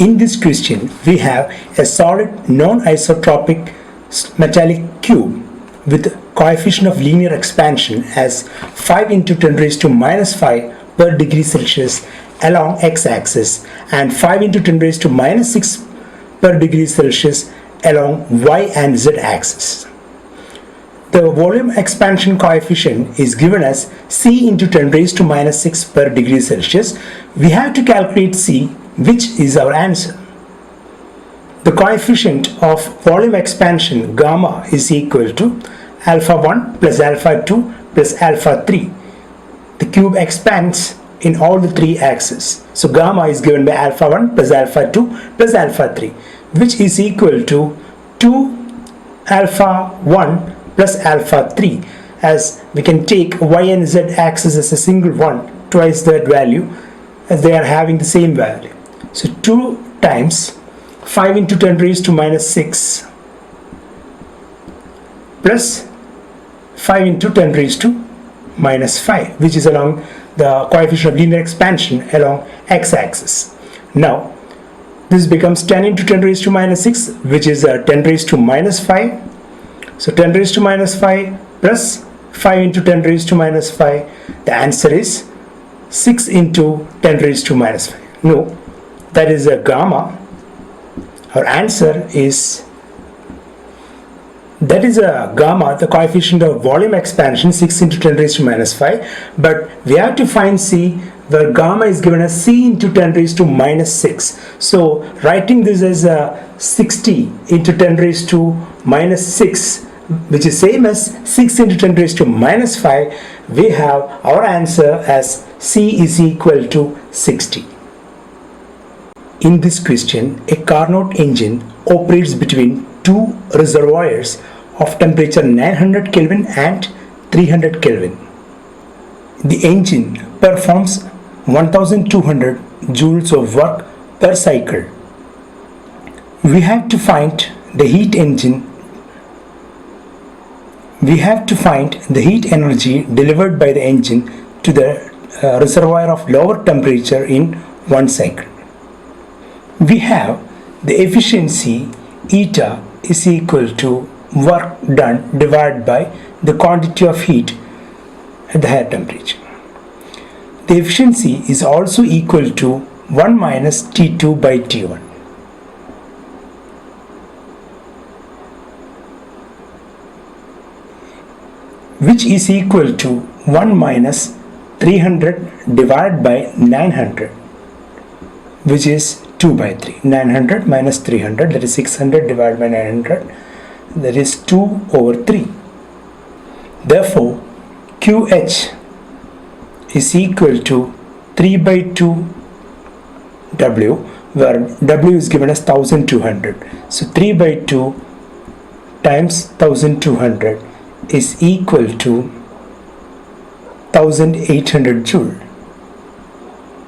In this question, we have a solid non-isotropic metallic cube with coefficient of linear expansion as 5 into 10 raised to minus 5 per degree Celsius along x-axis and 5 into 10 raised to minus 6 per degree Celsius along y and z axis. The volume expansion coefficient is given as C into 10 raised to minus 6 per degree Celsius. We have to calculate C, which is our answer. The coefficient of volume expansion gamma is equal to alpha 1 plus alpha 2 plus alpha 3. The cube expands in all the three axes. So gamma is given by alpha 1 plus alpha 2 plus alpha 3, which is equal to 2 alpha 1 plus alpha 3, as we can take y and z axis as a single one, twice that value, as they are having the same value. So 2 times 5 into 10 raised to minus 6 plus 5 into 10 raised to minus 5, which is along the coefficient of linear expansion along x-axis. Now this becomes 10 into 10 raised to minus 6, which is 10 raised to minus 5. So 10 raised to minus 5 plus 5 into 10 raised to minus 5. The answer is 6 into 10 raised to minus 5. No, that is a gamma. Our answer is, that is a gamma, the coefficient of volume expansion, 6 into 10 raised to minus 5. But we have to find C, where gamma is given as C into 10 raised to minus 6. So writing this as 60 into 10 raised to minus 6, which is same as 6 into 10 raised to minus 5, we have our answer as C is equal to 60. In this question, a Carnot engine operates between two reservoirs of temperature 900 Kelvin and 300 Kelvin. The engine performs 1200 joules of work per cycle. We have to find the heat energy delivered by the engine to the reservoir of lower temperature in one cycle. We have the efficiency eta is equal to work done divided by the quantity of heat at the higher temperature. The efficiency is also equal to 1 minus T2 by T1. Which is equal to 1 minus 300 divided by 900, which is 2 by 3. 900 minus 300, that is 600 divided by 900, that is 2 over 3. Therefore, QH is equal to 3 by 2 W, where W is given as 1200. So 3 by 2 times 1200 is equal to 1800 joule.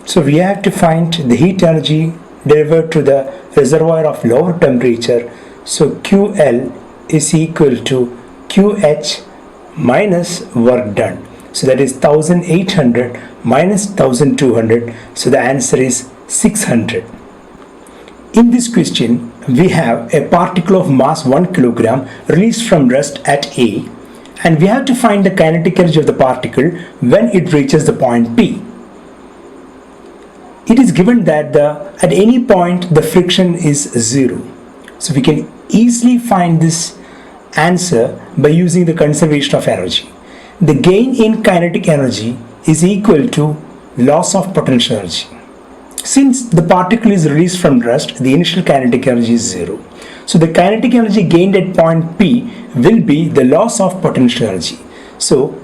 So we have to find the heat energy delivered to the reservoir of lower temperature. So QL is equal to QH minus work done. So that is 1800 minus 1200. So the answer is 600. In this question, we have a particle of mass 1 kilogram released from rest at A, and we have to find the kinetic energy of the particle when it reaches the point P. It is given that at any point the friction is 0. So we can easily find this answer by using the conservation of energy. The gain in kinetic energy is equal to loss of potential energy. Since the particle is released from rest, the initial kinetic energy is 0. So the kinetic energy gained at point P will be the loss of potential energy. So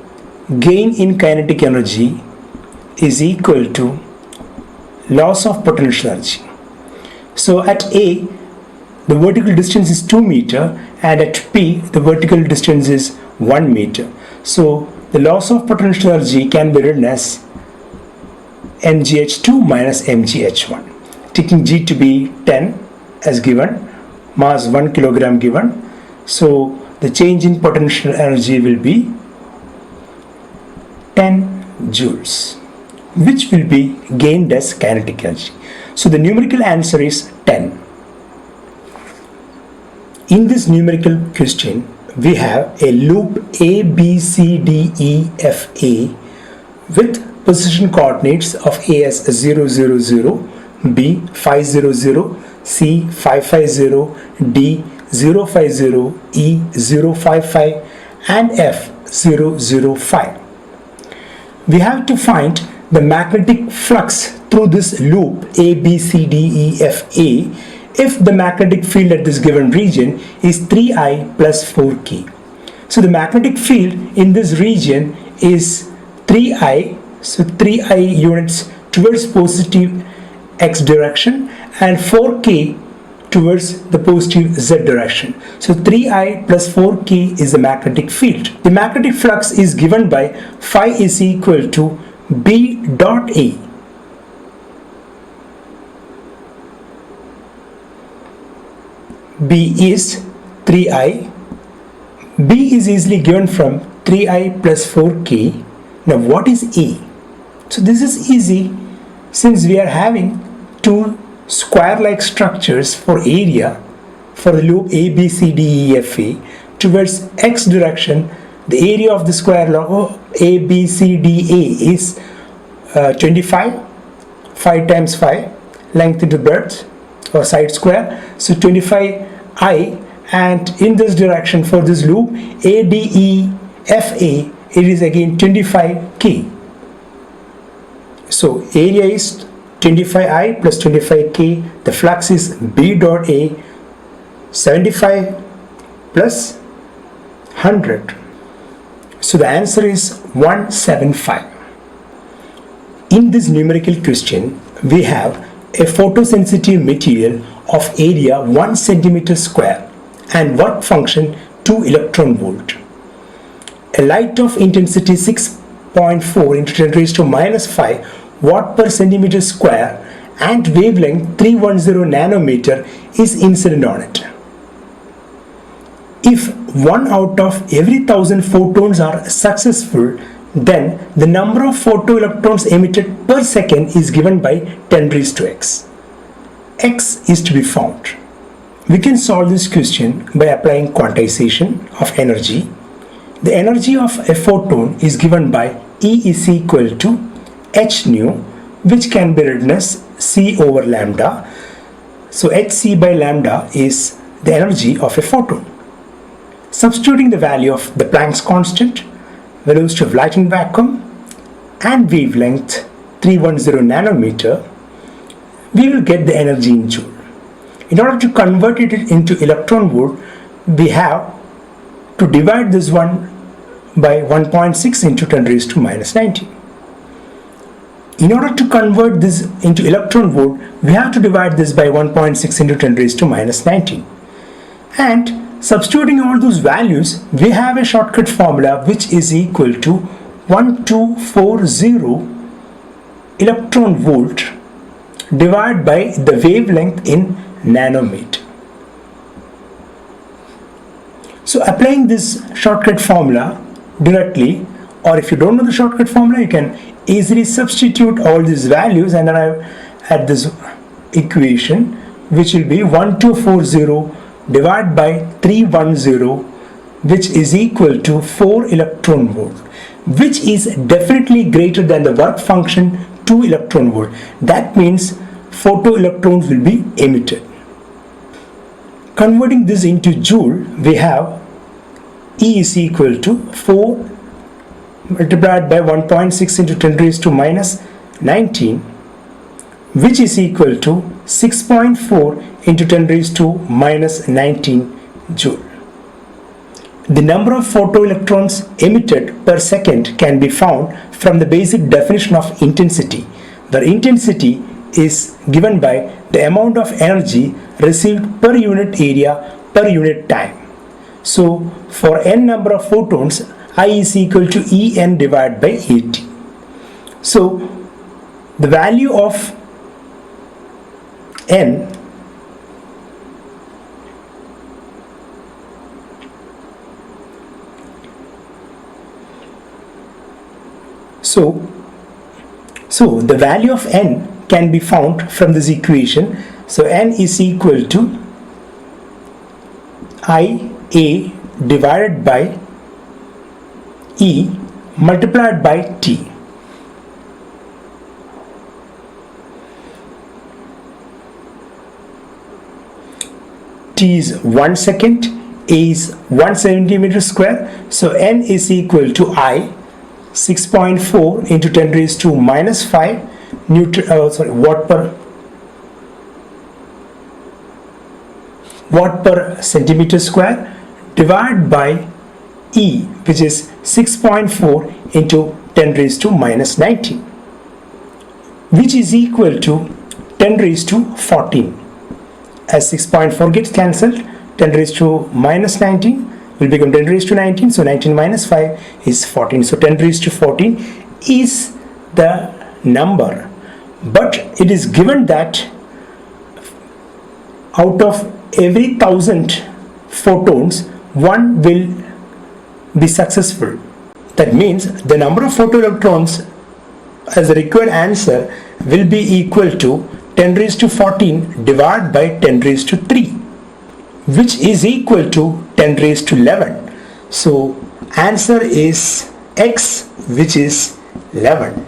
gain in kinetic energy is equal to loss of potential energy. So at A, the vertical distance is 2 meter, and at P, the vertical distance is 1 meter. So the loss of potential energy can be written as mgh2 minus mgh1, taking g to be 10 as given, mass 1 kilogram given. So the change in potential energy will be 10 joules, which will be gained as kinetic energy. So the numerical answer is In this numerical question, we have a loop A, B, C, D, E, F, A with position coordinates of A as 0, 0, 0, B 5, 0, 0, C 5, 5, 0, D 0, 5, 0, E 0, 5, 5 and F 0, 0, 5. We have to find the magnetic flux through this loop A, B, C, D, E, F, A if the magnetic field at this given region is 3I plus 4K. So the magnetic field in this region is 3I, so 3I units towards positive X direction and 4K towards the positive Z direction. So 3I plus 4K is the magnetic field. The magnetic flux is given by phi is equal to B dot A. B is 3I. B is easily given from 3I plus 4K. Now what is A? So this is easy since we are having two square-like structures for area for the loop A, B, C, D, E, F, A towards X direction. The area of the square loop A, B, C, D, A is 25, 5 times 5, length into breadth or side square, so 25I, and in this direction for this loop A, D, E, F, A, it is again 25K. So area is 25I plus 25K, the flux is B dot A, 75 plus 100. So the answer is 175. In this numerical question, we have a photosensitive material of area 1 centimeter square and work function 2 electron volt. A light of intensity 6.4 into 10 raised to minus 5 watt per centimeter square and wavelength 310 nanometer is incident on it. If 1 out of every 1000 photons are successful, then the number of photoelectrons emitted per second is given by 10 raised to x. X is to be found. We can solve this question by applying quantization of energy. The energy of a photon is given by E is equal to h nu, which can be written as c over lambda. So hc by lambda is the energy of a photon. Substituting the value of the Planck's constant, velocity of light in vacuum and wavelength 310 nanometer, we will get the energy in joule. In order to convert it into electron volt, we have to divide this one by 1.6 into 10 raised to minus 19. In order to convert this into electron volt, we have to divide this by 1.6 into 10 raised to minus 19. And substituting all those values, we have a shortcut formula which is equal to 1240 electron volt divided by the wavelength in nanometer. So applying this shortcut formula directly, or if you don't know the shortcut formula, you can easily substitute all these values and arrive at this equation, which will be 1240 divided by 310, which is equal to 4 electron volt, which is definitely greater than the work function 2 electron volt. That means photoelectrons will be emitted. Converting this into joule, we have E is equal to 4 multiplied by 1.6 into 10 raised to minus 19, which is equal to 6.4 into 10 raised to minus 19 joule. The number of photoelectrons emitted per second can be found from the basic definition of intensity, where intensity is given by the amount of energy received per unit area per unit time. So for n number of photons, I is equal to En divided by At. So the value of n so the value of n can be found from this equation. So n is equal to IA divided by E multiplied by T. T is 1 second, A is 1 centimeter square, so N is equal to I 6.4 into 10 raised to minus 5 watt per centimeter square divided by E, which is 6.4 into 10 raised to minus 19, which is equal to 10 raised to 14. As 6.4 gets cancelled, 10 raised to minus 19 will become 10 raised to 19, so 19 minus 5 is 14. So 10 raised to 14 is the number, but it is given that out of every 1000 photons, one will be successful. That means the number of photoelectrons as the required answer will be equal to 10 raised to 14 divided by 10 raised to 3, which is equal to 10 raised to 11. So answer is X, which is 11.